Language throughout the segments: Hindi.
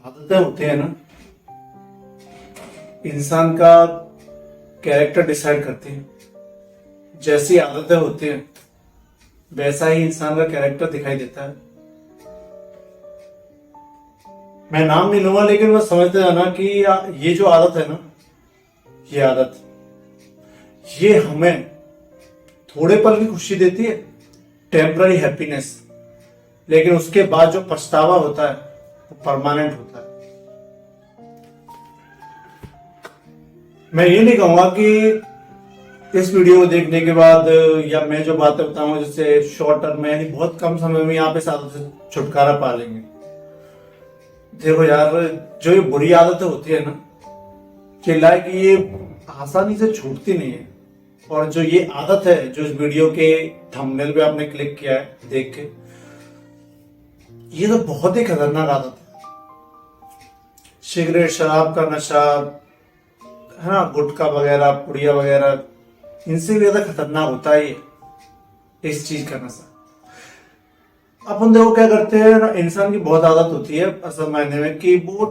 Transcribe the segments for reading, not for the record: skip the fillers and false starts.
आदतें होती है ना, इंसान का कैरेक्टर डिसाइड करती है। जैसी आदतें होती हैं वैसा ही इंसान का कैरेक्टर दिखाई देता है। मैं नाम नहीं लूंगा लेकिन वो समझते हैं ना कि ये जो आदत है ना, ये आदत ये हमें थोड़े पल की खुशी देती है, टेम्पररी हैप्पीनेस, लेकिन उसके बाद जो पछतावा होता है वो परमानेंट होता है। मैं ये नहीं कहूंगा कि इस वीडियो को देखने के बाद या मैं जो बातें बताऊंगा जिससे शॉर्ट टर्म में यानी बहुत कम समय में आप इस आदत से छुटकारा पा लेंगे। देखो यार, जो ये बुरी आदतें होती है ना, कि लाइक ये आसानी से छूटती नहीं है। और जो ये आदत है जो इस वीडियो के थंबनेल पे आपने क्लिक किया है देख के, ये तो बहुत ही खतरनाक आदत है। सिगरेट शराब का नशा है ना, गुटखा वगैरह पुड़िया वगैरह, इनसे भी ज्यादा खतरनाक होता है ये इस चीज का नशा। अपन देखो क्या करते हैं ना, इंसान की बहुत आदत होती है असल मायने में कि वो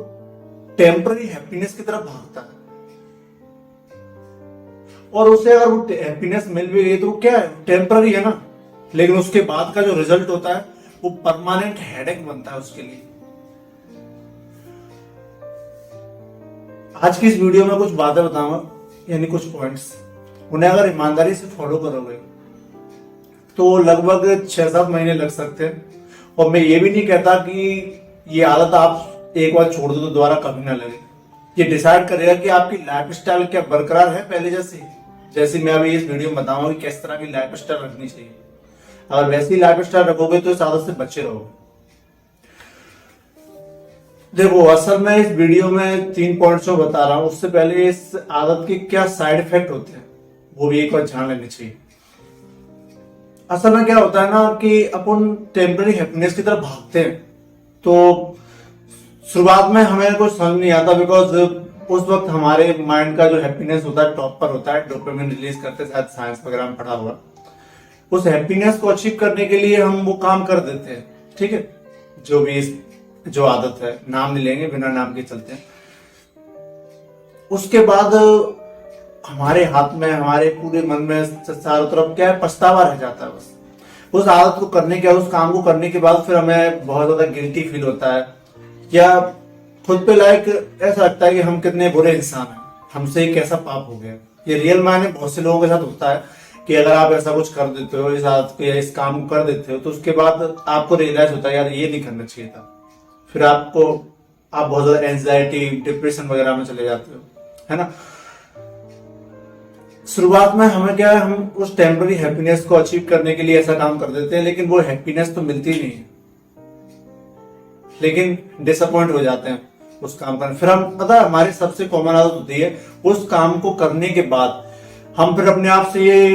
टेम्पररी हैप्पीनेस की तरफ भागता है, और उसे अगर वो हैप्पीनेस मिल भी गई तो वो क्या है, टेम्पररी है ना, लेकिन उसके बाद का जो रिजल्ट होता है वो परमानेंट हेडेक बनता है उसके लिए। आज की इस वीडियो में कुछ बातें बताऊंगा, यानी कुछ पॉइंट्स, उन्हें अगर ईमानदारी से फॉलो करोगे तो लगभग 6-7 महीने लग सकते हैं। और मैं ये भी नहीं कहता कि ये आदत आप एक बार छोड़ दो तो दोबारा कभी ना लगे। ये डिसाइड करेगा कि आपकी लाइफ स्टाइल क्या बरकरार है पहले जैसे मैं अभी इस वीडियो में बताऊंगा कि किस तरह की लाइफ स्टाइल रखनी चाहिए। अगर वैसी लाइफ स्टाइल रखोगे तो इस आदत से बचे रहोगे। देखो, असल में इस वीडियो में 3 पॉइंट्स जो बता रहा हूं, उससे पहले इस आदत के क्या साइड इफेक्ट होते हैं वो भी एक बार जान लेनी चाहिए। असल में क्या होता है ना कि अपन टेम्पररी हैप्पीनेस की तरफ भागते हैं, तो शुरुआत में हमें कुछ समझ नहीं आता, बिकॉज उस वक्त हमारे माइंड का जो हैप्पीनेस होता है टॉप पर होता है, डोपामिन रिलीज करते, शायद साइंस वगैरह में पढ़ा हुआ। उस हैप्पीनेस को अचीव करने के लिए हम वो काम कर देते हैं, ठीक है, जो भी जो आदत है, नाम नहीं लेंगे, बिना नाम के चलते हैं। उसके बाद हमारे हाथ में, हमारे पूरे मन में चारों तरफ क्या है, पछतावा रह जाता है बस। उस आदत को करने के, उस काम को करने के बाद फिर हमें बहुत ज्यादा गिल्टी फील होता है, या खुद पे लाइक ऐसा लगता है कि हम कितने बुरे इंसान हैं, हमसे एक कैसा पाप हो गया। ये रियल मायने बहुत से लोगों के साथ होता है कि अगर आप ऐसा कुछ कर देते हो, इस आदत को या इस काम को कर देते हो, तो उसके बाद आपको रियलाइज होता है यार ये नहीं करना चाहिए था। फिर आप बहुत ज्यादा एंजाइटी, डिप्रेशन वगैरह में चले जाते हो, है ना। शुरुआत में हमें क्या है, हम उस टेम्पररी हैप्पीनेस को अचीव करने के लिए ऐसा काम कर देते हैं, लेकिन वो हैप्पीनेस तो मिलती नहीं है, लेकिन डिसअपॉइंट हो जाते हैं उस काम करने। फिर हम, पता है, हमारी सबसे कॉमन आदत होती है उस काम को करने के बाद हम फिर अपने आप से ये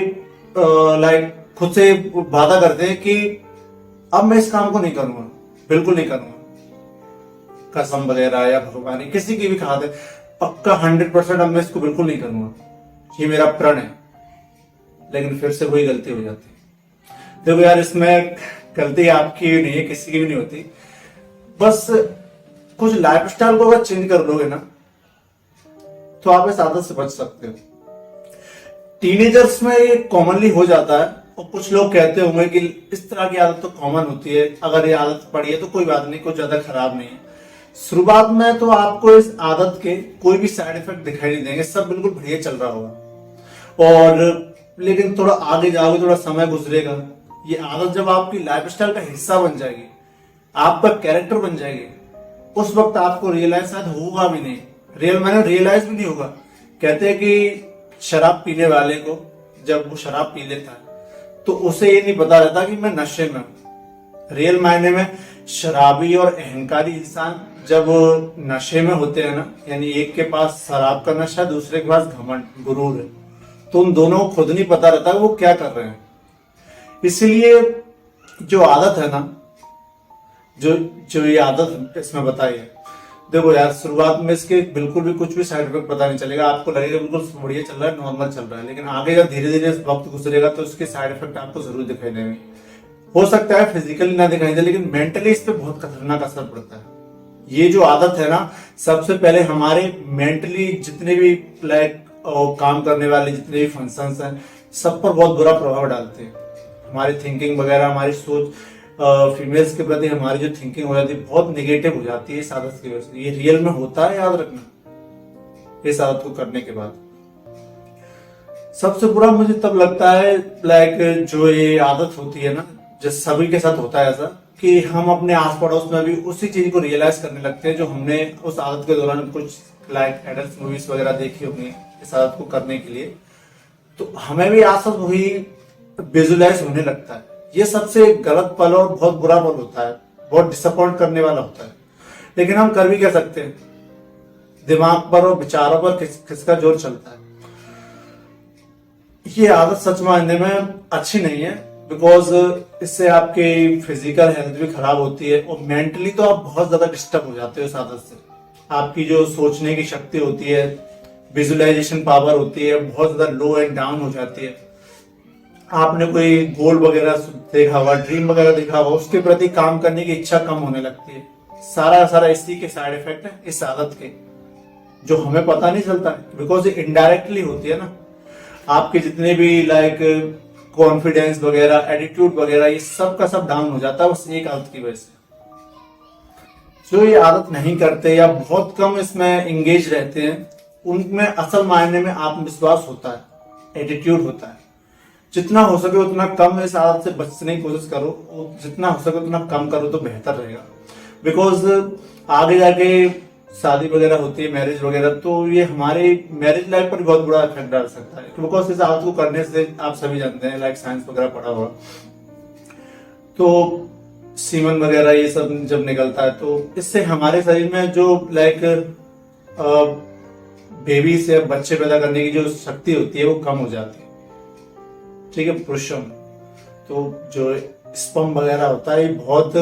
लाइक खुद से वादा करते हैं कि अब मैं इस काम को नहीं करूंगा, बिल्कुल नहीं करूंगा। कसम वगैरह या भगवान किसी की भी खा दे, पक्का 100% अब मैं इसको बिल्कुल नहीं करूंगा, ये मेरा प्रण है। लेकिन फिर से वही गलती हो जाती है। देखो यार, इसमें गलती आपकी नहीं है, किसी की भी नहीं होती। बस कुछ लाइफ स्टाइल को अगर चेंज कर लोगे ना तो आप इस आदत से बच सकते हो। टीनेजर्स में ये कॉमनली हो जाता है, और कुछ लोग कहते होंगे कि इस तरह की आदत तो कॉमन होती है, अगर ये आदत पड़ी है तो कोई बात नहीं, कुछ ज्यादा खराब नहीं है। शुरुआत में तो आपको इस आदत के कोई भी साइड इफेक्ट दिखाई नहीं देंगे, सब बिल्कुल बढ़िया चल रहा होगा। और लेकिन थोड़ा आगे जाओगे, थोड़ा समय गुजरेगा, ये आदत जब आपकी लाइफस्टाइल का हिस्सा बन जाएगी, आपका कैरेक्टर बन जाएगी, उस वक्त आपको रियलाइज शायद होगा भी नहीं, रियलाइज भी नहीं होगा। कहते हैं कि शराब पीने वाले को जब वो शराब पी लेता है तो उसे ये नहीं पता रहता कि मैं नशे में हूं। रियल मायने में शराबी और अहंकारी इंसान जब नशे में होते हैं ना, यानी एक के पास शराब का नशा, दूसरे के पास घमंड, गुरूर है, तो उन दोनों को खुद नहीं पता रहता वो क्या कर रहे हैं। इसलिए जो आदत है ना, जो ये आदत इसमें बताई है, देखो यार, शुरुआत में इसके बिल्कुल भी कुछ भी साइड इफेक्ट पता नहीं चलेगा, आपको लगेगा बिल्कुल बढ़िया चल रहा है, नॉर्मल चल रहा है। लेकिन आगे जब धीरे धीरे वक्त गुजरेगा तो इसके साइड इफेक्ट आपको जरूर दिखाई देंगे। हो सकता है फिजिकली ना दिखाई दे, लेकिन मेंटली इस पे बहुत खतरनाक असर पड़ता है। ये जो आदत है ना, सबसे पहले हमारे मेंटली जितने भी लाइक काम करने वाले जितने भी फंक्शंस हैं, सब पर बहुत बुरा प्रभाव डालते हैं। हमारी थिंकिंग वगैरह, हमारी सोच, फीमेल्स के प्रति हमारी जो थिंकिंग हो जाती है बहुत निगेटिव हो जाती है इस आदत की वजह से। ये रियल में होता है, याद रखना। इस आदत को करने के बाद सबसे बुरा मुझे तब लगता है लाइक जो ये आदत होती है ना, जो सभी के साथ होता है ऐसा, कि हम अपने आस पड़ोस में भी उसी चीज को रियलाइज करने लगते हैं जो हमने उस आदत के दौरान कुछ लाइक एडल्ट मूवीज वगैरह देखी होंगी इस आदत को करने के लिए, तो हमें भी आस पास वही विजुलाइज होने लगता है। ये सबसे गलत पल और बहुत बुरा पल होता है, बहुत डिसअपॉइंट करने वाला होता है। लेकिन हम कर भी क्या सकते हैं, दिमाग पर और विचारों पर किसका जोर चलता है। ये आदत सच मायने में अच्छी नहीं है, बिकॉज इससे आपकी फिजिकल हेल्थ भी खराब होती है और मेंटली तो आप बहुत ज्यादा डिस्टर्ब हो जाते हो इस आदत से। आपकी जो सोचने की शक्ति होती है, विजुअलाइजेशन पावर होती है, बहुत ज्यादा लो एंड डाउन हो जाती है। आपने कोई गोल वगैरह देखा हुआ, ड्रीम वगैरह देखा हुआ, उसके प्रति काम करने की इच्छा कम होने लगती है। सारा इसी के साइड इफेक्ट है इस आदत के, जो हमें पता नहीं चलता है, बिकॉज ये इनडायरेक्टली होती है ना। आपके जितने भी लाइक कॉन्फिडेंस वगैरह, एटीट्यूड वगैरह, ये सब का सब डाउन हो जाता है बस एक आदत की वजह से। जो ये आदत नहीं करते या बहुत कम इसमें एंगेज रहते हैं, उनमें असल मायने में आत्मविश्वास होता है, एटीट्यूड होता है। जितना हो सके उतना कम इस आदत से बचने की कोशिश करो, जितना हो सके उतना कम करो तो बेहतर रहेगा। बिकॉज आगे जाके शादी वगैरह होती है, मैरिज वगैरह, तो ये हमारी मैरिज लाइफ पर बहुत बुरा इफेक्ट डाल सकता है। बिकॉज इस आदत को करने से आप सभी जानते हैं, लाइक साइंस वगैरह पढ़ा हुआ, तो सीमन वगैरह ये सब जब निकलता है तो इससे हमारे शरीर में जो लाइक बेबी से बच्चे पैदा करने की जो शक्ति होती है वो कम हो जाती है, ठीक है, पुरुषों में। तो जो स्पर्म वगैरह होता है ये बहुत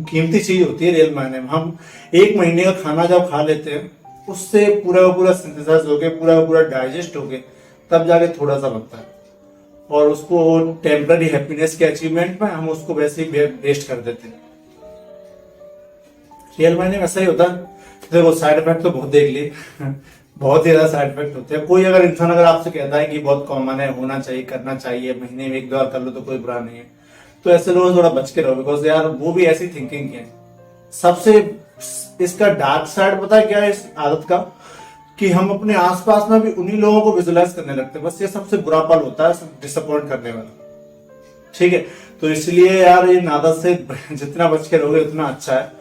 कीमती चीज होती है रियल मायने में। हम एक महीने का खाना जब खा लेते हैं, उससे पूरा सिंथेसाइज होके पूरा डाइजेस्ट होके तब जाके थोड़ा सा बनता है, और उसको टेम्पररी हैप्पीनेस के अचीवमेंट में हम उसको वैसे ही वेस्ट कर देते हैं। रियल मायने में ऐसा ही होता है। देखो साइड इफेक्ट तो बहुत देख लिए बहुत ही ज्यादा साइड इफेक्ट होते हैं। कोई अगर इंसान अगर आपसे कहता है कि बहुत कॉमन है, होना चाहिए, करना चाहिए, महीने में एक दो बार कर लो तो कोई बुरा नहीं है, तो ऐसे लोग थोड़ा बच के रहो। बिकॉज यार वो भी ऐसी थिंकिंग की है। सबसे इसका डार्क साइड पता है क्या है इस आदत का, कि हम अपने आसपास में भी उन्हीं लोगों को विजुलाइज करने लगते हैं। बस ये सबसे बुरा पल होता है, डिसअपॉइंट करने वाला, ठीक है। तो इसलिए यार ये आदत से जितना बच के रहोगे उतना अच्छा है।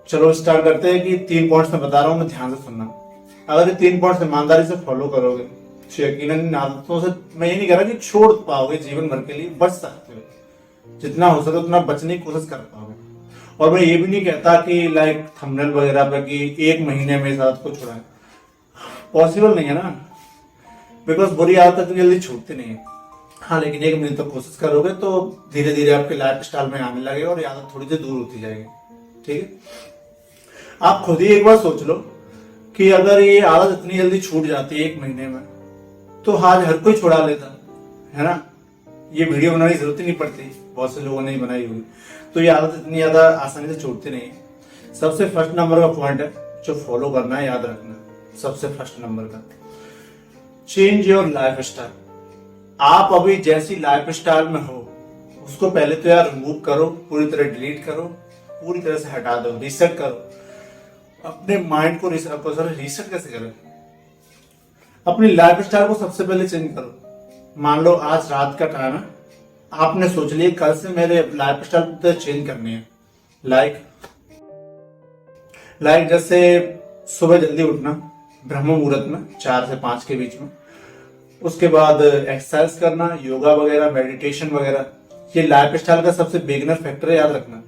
चलो स्टार्ट करते हैं कि 3 पॉइंट्स में बता रहा हूँ, मैं ध्यान से सुनना। अगर ये 3 पॉइंट्स ईमानदारी से फॉलो करोगे तो यकीनन इन आदतों से, मैं ये नहीं कह रहा कि छोड़ पाओगे, जीवन भर के लिए बच सकते हो। जितना हो सके उतना बचने की कोशिश कर पाओगे। और मैं ये भी नहीं कहता कि लाइक थंबनेल वगैरह पे कि 1 महीने में इस आदत को छुड़ाएं, पॉसिबल नहीं है ना, बिकॉज बुरी आदत इतनी जल्दी छूटती नहीं है। हाँ, लेकिन 1 महीने तक कोशिश करोगे तो धीरे धीरे आपके लाइफ स्टाइल में आने लगेगा और ये आदत थोड़ी सी दूर होती जाएगी, ठीक है। आप खुद ही एक बार सोच लो कि अगर ये आदत इतनी जल्दी छूट जाती है 1 महीने में, तो आज हर कोई छुड़ा लेता है ना। ये वीडियो बनाने की जरूरत ही नहीं पड़ती, बहुत से लोगों ने ही बनाई होगी। तो ये आदत इतनी ज्यादा आसानी से छूटती नहीं है। सबसे फर्स्ट नंबर का पॉइंट है जो फॉलो करना है, याद रखना। सबसे फर्स्ट नंबर का, चेंज योर लाइफ स्टाइल। आप अभी जैसी लाइफ स्टाइल में हो उसको पहले तो यार रिमूव करो, पूरी तरह डिलीट करो, पूरी तरह से हटा दो, रीसेट करो अपने माइंड को। रीसेट कैसे करें? अपनी लाइफ स्टाइल को सबसे पहले चेंज करो। मान लो आज रात का टाइम है, आपने सोच लिया कल से मेरे लाइफ स्टाइल चेंज करनी है। लाइक जैसे सुबह जल्दी उठना ब्रह्म मुहूर्त में 4 से 5 के बीच में, उसके बाद एक्सरसाइज करना, योगा वगैरह, मेडिटेशन वगैरह। ये लाइफ स्टाइल का सबसे बिगिनर फैक्टर है, याद रखना।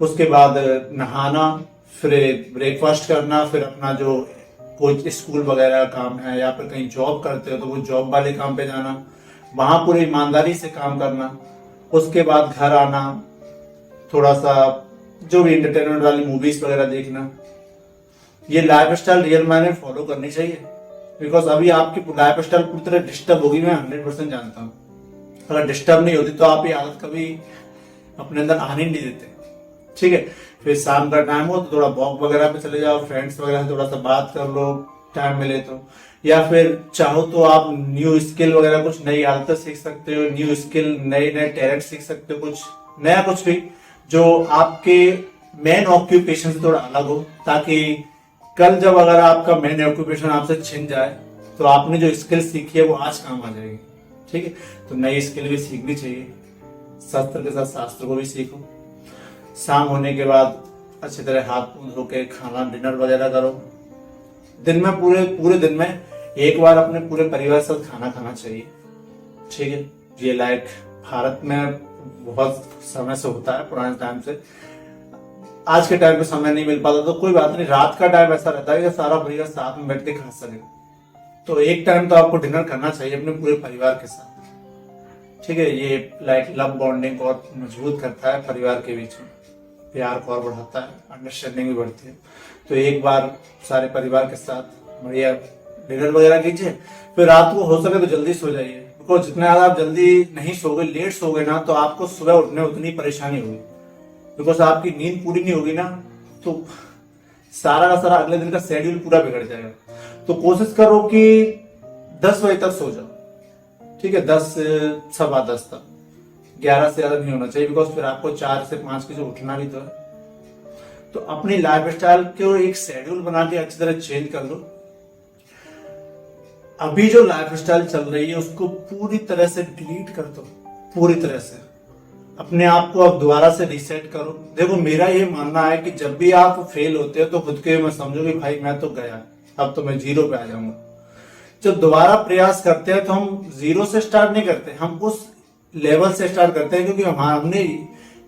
उसके बाद नहाना, फिर ब्रेकफास्ट करना, फिर अपना जो कोई स्कूल वगैरह काम है या फिर कहीं जॉब करते हो तो वो जॉब वाले काम पे जाना, वहां पूरी ईमानदारी से काम करना। उसके बाद घर आना, थोड़ा सा जो भी एंटरटेनमेंट वाली मूवीज वगैरह देखना। ये लाइफ स्टाइल रियल मायने फॉलो करनी चाहिए, बिकॉज अभी आपकी लाइफ स्टाइल पूरी तरह डिस्टर्ब होगी, मैं 100% जानता हूँ। अगर डिस्टर्ब नहीं होती तो आप ये आदत कभी अपने अंदर आने नहीं देते, ठीक है। फिर शाम का टाइम हो तो थोड़ा वॉक वगैरह पे चले जाओ, फ्रेंड्स वगैरह से थोड़ा सा बात कर लो टाइम मिले तो। या फिर चाहो तो आप न्यू स्किल वगैरह कुछ नई आदतें सीख सकते हो, न्यू स्किल नए नए टैलेंट सीख सकते हो, कुछ नया कुछ भी जो आपके मेन ऑक्यूपेशन से थोड़ा अलग हो, ताकि कल जब अगर आपका मेन ऑक्यूपेशन आपसे छिन जाए तो आपने जो स्किल सीखी है वो आज काम आ जाएगी। ठीक है, तो नई स्किल भी सीखनी चाहिए, शस्त्र के साथ शास्त्र को भी सीखो। शाम होने के बाद अच्छी तरह हाथ मुंह धो के खाना डिनर वगैरह करो। दिन में पूरे पूरे दिन में एक बार अपने पूरे परिवार के साथ खाना खाना चाहिए। ठीक है, ये लाइक भारत में बहुत समय से होता है, पुराने टाइम से। आज के टाइम पे समय नहीं मिल पाता तो कोई बात नहीं, रात का टाइम ऐसा रहता है कि सारा परिवार साथ में बैठ के खा सके, तो एक टाइम तो आपको डिनर करना चाहिए अपने पूरे परिवार के साथ। ठीक है, ये लाइक लव बॉन्डिंग को और मजबूत करता है, परिवार के बीच में प्यार को और बढ़ाता है, अंडरस्टैंडिंग भी बढ़ती है। तो एक बार सारे परिवार के साथ बढ़िया डिनर वगैरह कीजिए। फिर रात को हो सके तो जल्दी सो जाइए, बिकॉज जितना ज्यादा आप जल्दी नहीं सोगे, लेट सोगे ना, तो आपको सुबह उठने उतनी परेशानी होगी, बिकॉज आपकी नींद पूरी नहीं होगी ना, तो सारा का सारा अगले दिन का शेड्यूल पूरा बिगड़ जाएगा। तो कोशिश करो कि 10 बजे तक सो जाओ। ठीक है, 10 सवा 10 तक, 11 से ज्यादा नहीं होना चाहिए, बिकॉज फिर आपको 4 से 5 बजे उठना भी तो है। तो अपनी लाइफ स्टाइल को एक शेड्यूल बना के अच्छी तरह चेंज कर लो। अभी जो लाइफ स्टाइल चल रही है उसको पूरी तरह से डिलीट कर दो, पूरी तरह से अपने आप को अब दोबारा से रीसेट करो। देखो, मेरा ये मानना है कि जब भी आप फेल होते हो तो खुद के मत समझो कि भाई मैं तो गया, अब तो मैं जीरो पे आ जाऊंगा। जब दोबारा प्रयास करते हैं तो हम जीरो से स्टार्ट नहीं करते, हम उस लेवल से स्टार्ट करते हैं, क्योंकि हमने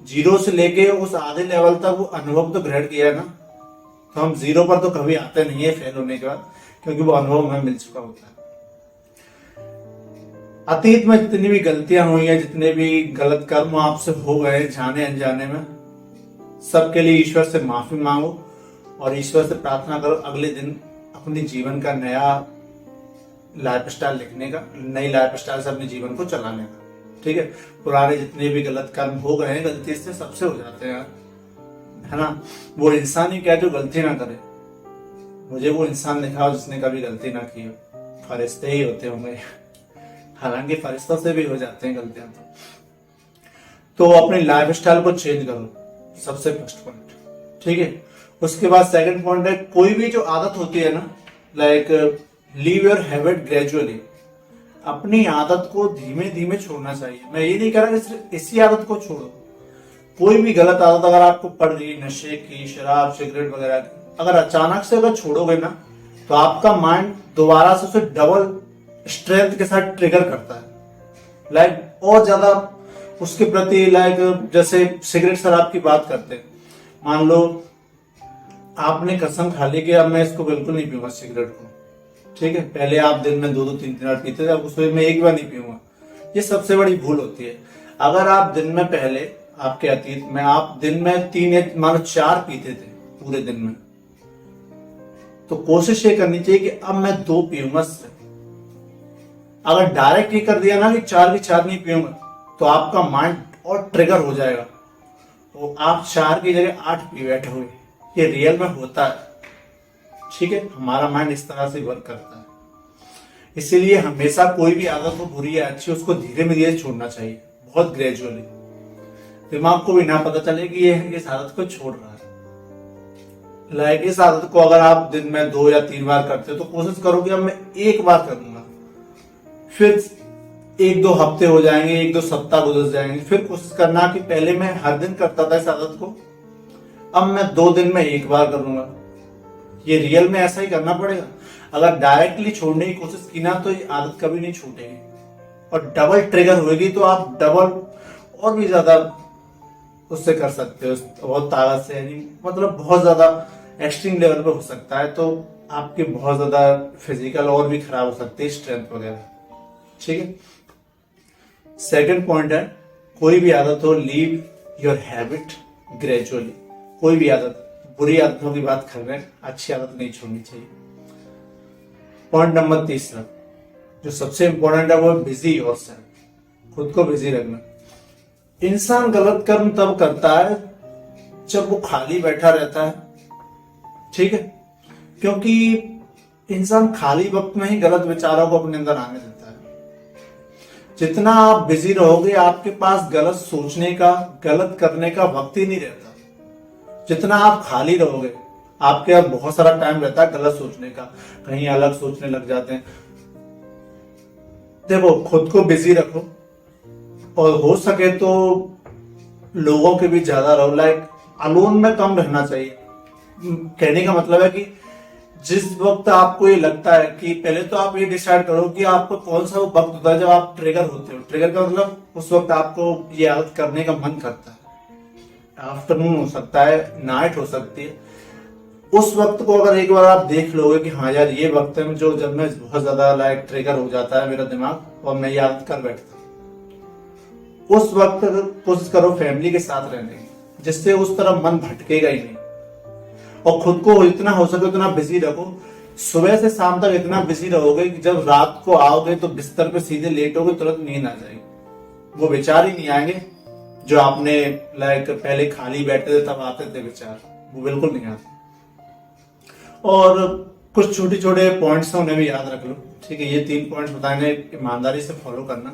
जीरो से लेके उस आधे लेवल तक वो अनुभव तो ग्रहण किया है ना। तो हम जीरो पर तो कभी आते नहीं है फेल होने के बाद, क्योंकि वो अनुभव हमें मिल चुका होता है। अतीत में जितनी भी गलतियां हुई है, जितने भी गलत कर्म आपसे हो गए जाने अनजाने में, सबके लिए ईश्वर से माफी मांगो और ईश्वर से प्रार्थना करो अगले दिन अपने जीवन का नया लाइफ स्टाइल लिखने का, नई लाइफ स्टाइल से अपने जीवन को चलाने का। ठीक है, पुराने जितने भी गलत कर्म हो गए हैं, गलती से सबसे हो जाते हैं, है ना। वो इंसान ही क्या जो गलती ना करे, मुझे वो इंसान दिखाओ जिसने कभी गलती ना की हो। फरिश्ते ही होते होंगे, हालांकि फरिश्तों से भी हो जाते हैं गलतियां। तो अपनी लाइफ स्टाइल को चेंज करो, सबसे फर्स्ट पॉइंट। ठीक है, उसके बाद सेकंड पॉइंट है, कोई भी जो आदत होती है ना, like leave your habit gradually. अपनी आदत को धीमे धीमे छोड़ना चाहिए। मैं ये नहीं कह रहा कि सिर्फ इसी आदत को छोड़ो, कोई भी गलत आदत अगर आपको पड़ रही, नशे की, शराब सिगरेट वगैरह की, अगर अचानक से अगर छोड़ोगे ना, तो आपका माइंड दोबारा से उसे डबल स्ट्रेंथ के साथ ट्रिगर करता है, लाइक और ज्यादा उसके प्रति, लाइक जैसे सिगरेट शराब की बात करते हैं, मान लो आपने कसम खा ली कि अब मैं इसको बिल्कुल नहीं पीऊंगा सिगरेट को। ठीक है, पहले आप दिन में 2-2 3-3 बार पीते थे, अब उसमें मैं एक बार नहीं पीऊंगा। ये सबसे बड़ी भूल होती है। अगर आप दिन में पहले, आपके अतीत में आप दिन में 3 या मान लो 4 पीते थे पूरे दिन में, तो कोशिश ये करनी चाहिए कि अब मैं 2 पीऊंगा सिर्फ। अगर डायरेक्ट ये कर दिया ना कि 4 की 4 नहीं पीऊंगा, तो आपका माइंड और ट्रिगर हो जाएगा, तो आप 4 की जगह 8 पी बैठोगे। ये रियल में होता है। ठीक है, हमारा माइंड इस तरह से वर्क करता है। इसीलिए हमेशा कोई भी आदत हो, बुरी या अच्छी, उसको धीरे धीरे छोड़ना चाहिए, बहुत ग्रेजुअली। दिमाग को भी ना पता चले कि ये इस आदत को छोड़ रहा है। लाइक इस आदत को अगर आप दिन में 2 या 3 बार करते हो, तो कोशिश करो कि अब मैं 1 बार करूंगा। फिर 1-2 हफ्ते हो जाएंगे, 1-2 सप्ताह गुजर जाएंगे, फिर कोशिश करना कि पहले मैं हर दिन करता था इस आदत को, अब मैं 2 दिन में 1 बार करूंगा। ये रियल में ऐसा ही करना पड़ेगा। अगर डायरेक्टली छोड़ने की कोशिश की ना, तो ये आदत कभी नहीं छूटेगी और डबल ट्रिगर होगी, तो आप डबल और भी ज्यादा उससे कर सकते हो, बहुत ताकत से, यानी मतलब बहुत ज्यादा एक्सट्रीम लेवल पे हो सकता है। तो आपके बहुत ज्यादा फिजिकल और भी खराब हो सकती है, स्ट्रेंथ वगैरह। ठीक है, सेकंड पॉइंट है, कोई भी आदत हो, लीव योर हैबिट ग्रेजुअली। कोई भी आदत, बुरी आदतों की बात कर रहे हैं, अच्छी आदत नहीं छोड़नी चाहिए। पॉइंट नंबर 3, जो सबसे इंपॉर्टेंट है, वो बिजी योरसेल्फ, खुद को बिजी रखना। इंसान गलत कर्म तब करता है जब वो खाली बैठा रहता है, ठीक है, क्योंकि इंसान खाली वक्त में ही गलत विचारों को अपने अंदर आने देता है। जितना आप बिजी रहोगे आपके पास गलत सोचने का, गलत करने का वक्त ही नहीं रहता। जितना आप खाली रहोगे आपके पास बहुत सारा टाइम रहता है गलत सोचने का, कहीं अलग सोचने लग जाते हैं। देखो, खुद को बिजी रखो और हो सके तो लोगों के बीच ज्यादा रहो। लाइक अलोन में कम रहना चाहिए। कहने का मतलब है कि जिस वक्त आपको ये लगता है कि पहले तो आप ये डिसाइड करो कि आपको कौन सा वो वक्त होता है जब आप ट्रिगर होते हो। ट्रिगर का मतलब उस वक्त आपको ये आदत करने का मन करता है। आफ्टरनून हो सकता है, नाइट हो सकती है। उस वक्त को अगर एक बार आप देख लोगे कि हाँ यार ये वक्त है जो जब मैं बहुत ज्यादा लाइक ट्रिगर हो जाता है मेरा दिमाग और मैं ये आदत कर बैठता हूँ, उस वक्त कोशिश करो फैमिली के साथ रहने की, जिससे उस तरफ मन भटकेगा ही नहीं। और खुद को जितना हो सके उतना बिजी रखो। सुबह से शाम तक इतना बिजी रहोगे कि जब रात को आओगे तो बिस्तर पे सीधे लेटोगे तुरंत नींद आ जाएगी। वो विचार ही नहीं आएंगे जो आपने लाइक पहले खाली बैठे थे तब आते थे विचार, वो बिल्कुल नहीं आते। और कुछ छोटे छोटे पॉइंट्स हैं उन्हें भी याद रख लो, ठीक है। ये 3 पॉइंट्स बताने ईमानदारी से फॉलो करना।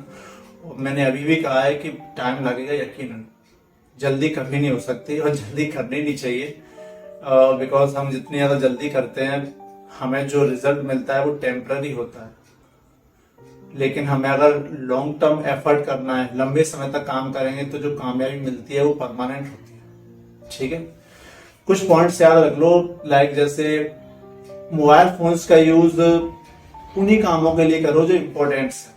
और मैंने अभी भी कहा है कि टाइम लगेगा, यकीनन जल्दी कभी नहीं हो सकती और जल्दी करनी नहीं चाहिए। बिकॉज हम जितनी ज्यादा जल्दी करते हैं हमें जो रिजल्ट मिलता है वो टेम्पररी होता है। लेकिन हमें अगर लॉन्ग टर्म एफर्ट करना है, लंबे समय तक काम करेंगे तो जो कामयाबी मिलती है वो परमानेंट होती है, ठीक है। कुछ पॉइंट्स याद रख लो, लाइक जैसे मोबाइल फोन्स का यूज उन्हीं कामों के लिए करो जो इम्पोर्टेंट्स है,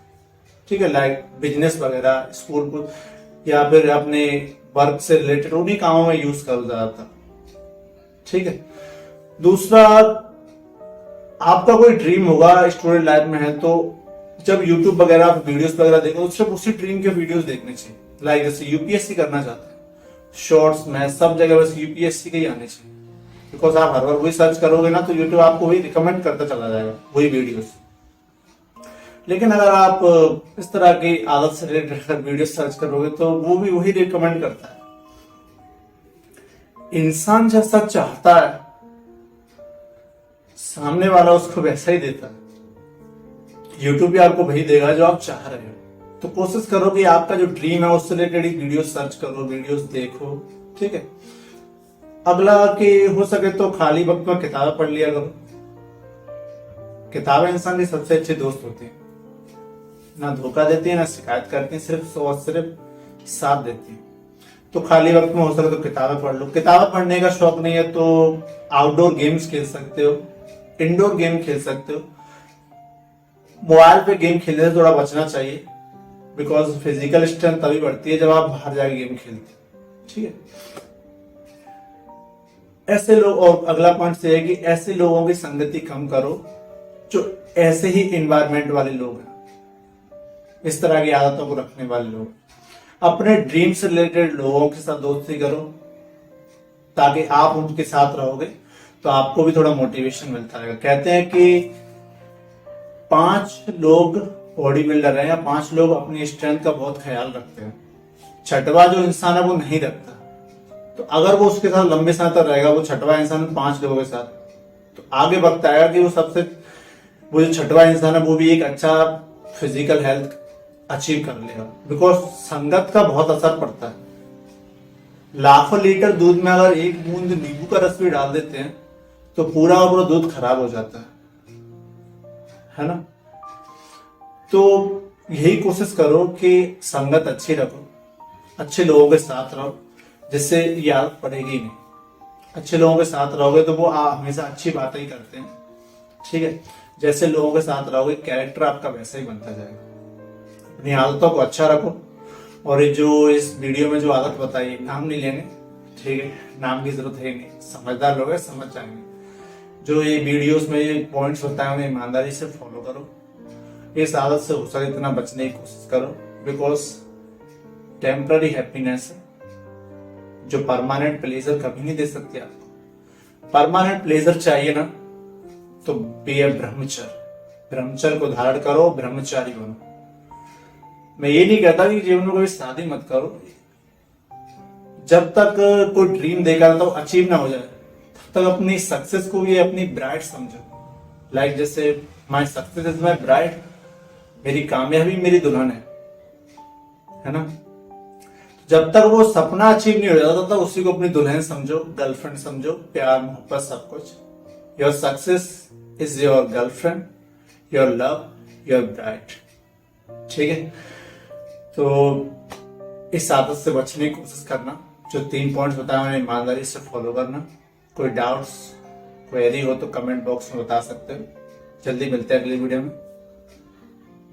ठीक है। लाइक बिजनेस वगैरह, स्कूल को या फिर अपने वर्क से रिलेटेड उन्हीं कामों में यूज करो ज्यादातर, ठीक है। दूसरा, आपका कोई ड्रीम होगा स्टूडेंट लाइफ में है तो जब यूट्यूब वगैरह आप वीडियोस वगैरह देखो तो सिर्फ उसी ड्रीम के वीडियोस देखने चाहिए। लाइक जैसे यूपीएससी करना चाहते हैं, शॉर्ट्स में सब जगह बस यूपीएससी के ही आने चाहिए। बिकॉज आप हर बार वही सर्च करोगे ना तो यूट्यूब आपको वही रिकमेंड करता चला जाएगा, वही वीडियोस। लेकिन अगर आप इस तरह की आदत से रिलेटेड वीडियो सर्च करोगे तो वो भी वही रिकमेंड करता है। इंसान जैसा चाहता है सामने वाला उसको वैसा ही देता है। यूट्यूब भी आपको वही देगा जो आप चाह रहे हो। तो कोशिश करो कि आपका जो ड्रीम है उससे रिलेटेड वीडियो सर्च करो, वीडियोस देखो, ठीक है। अगला कि हो सके तो खाली वक्त में किताबें पढ़ लिया करो। किताबें इंसान की सबसे अच्छी दोस्त होती है, ना धोखा देती है ना शिकायत करती है, सिर्फ और सिर्फ साथ देती है। तो खाली वक्त में हो सके तो किताबें पढ़ लो। किताबें पढ़ने का शौक नहीं है तो आउटडोर गेम्स खेल सकते हो, इंडोर गेम खेल सकते हो। मोबाइल पे गेम खेलने से थोड़ा बचना चाहिए, बिकॉज फिजिकल स्ट्रेंथ तभी बढ़ती है जब आप बाहर जाके गेम खेलते हो, ठीक है। ऐसे लोग, और अगला पॉइंट ये है कि ऐसे लोगों की संगति कम करो जो ऐसे ही एनवायरमेंट वाले लोग हैं, इस तरह की आदतों को रखने वाले लोग। अपने ड्रीम से रिलेटेड लोगों के साथ दोस्ती करो ताकि आप उनके साथ रहोगे तो आपको भी थोड़ा मोटिवेशन मिलता रहेगा। कहते हैं कि 5 लोग बॉडी बिल्डर हैं या 5 लोग अपनी स्ट्रेंथ का बहुत ख्याल रखते हैं, 6वां जो इंसान है वो नहीं रखता। तो अगर वो उसके साथ लंबे समय तक रहेगा, वो 6वां इंसान 5 लोगों के साथ, तो आगे वक्त आएगा कि वो जो 6वां इंसान है वो भी एक अच्छा फिजिकल हेल्थ अचीव कर लेगा। बिकॉज संगत का बहुत असर पड़ता है। लाखों लीटर दूध में अगर एक बूंद नींबू का रस भी डाल देते हैं तो पूरा दूध खराब हो जाता है ना। तो यही कोशिश करो कि संगत अच्छी रखो, अच्छे लोगों के साथ रहो, जिससे ये आदत पड़ेगी नहीं। अच्छे लोगों के साथ रहोगे तो वो हमेशा अच्छी बातें ही करते हैं, ठीक है। जैसे लोगों के साथ रहोगे कैरेक्टर आपका वैसा ही बनता जाएगा। अपनी आदतों को अच्छा रखो। और ये जो इस वीडियो में जो आदत बताई, नाम नहीं लेंगे, ठीक है, नाम की जरूरत है नहीं, समझदार लोग हैं, समझ जाएंगे। जो ये वीडियोस में ये पॉइंट्स होता है उन्हें ईमानदारी से फॉलो करो। इस आदत से हो सके इतना बचने की कोशिश करो, बिकॉज टेम्पररी हैप्पीनेस जो परमानेंट प्लेजर कभी नहीं दे सकती आपको। परमानेंट प्लेजर चाहिए ना तो बी ए ब्रह्मचर्य को धारण करो, ब्रह्मचारी बनो। मैं ये नहीं कहता कि जीवन में कोई शादी मत करो, जब तक कोई ड्रीम देखा तो अचीव ना हो जाए तब तक अपनी सक्सेस को भी अपनी ब्राइड समझो। लाइक जैसे my success is my bride, मेरी कामयाबी मेरी दुल्हन है ना। जब तक वो सपना अचीव नहीं हो जाता तब तक उसी को अपनी दुल्हन समझो, गर्लफ्रेंड समझो, प्यार मोहब्बत सब कुछ। Your success is your girlfriend, your love, your bride. ठीक है, तो इस आदत से बचने की कोशिश करना। जो 3 पॉइंट्स बताया मैंने ईमानदारी से फॉलो करना। कोई डाउट्स क्वेरी हो तो कमेंट बॉक्स में बता सकते हो। जल्दी मिलते हैं अगली वीडियो में।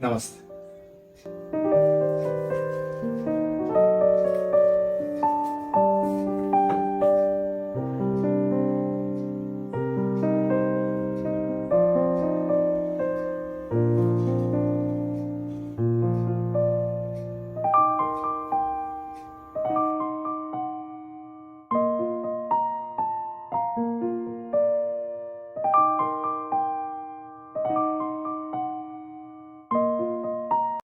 नमस्ते।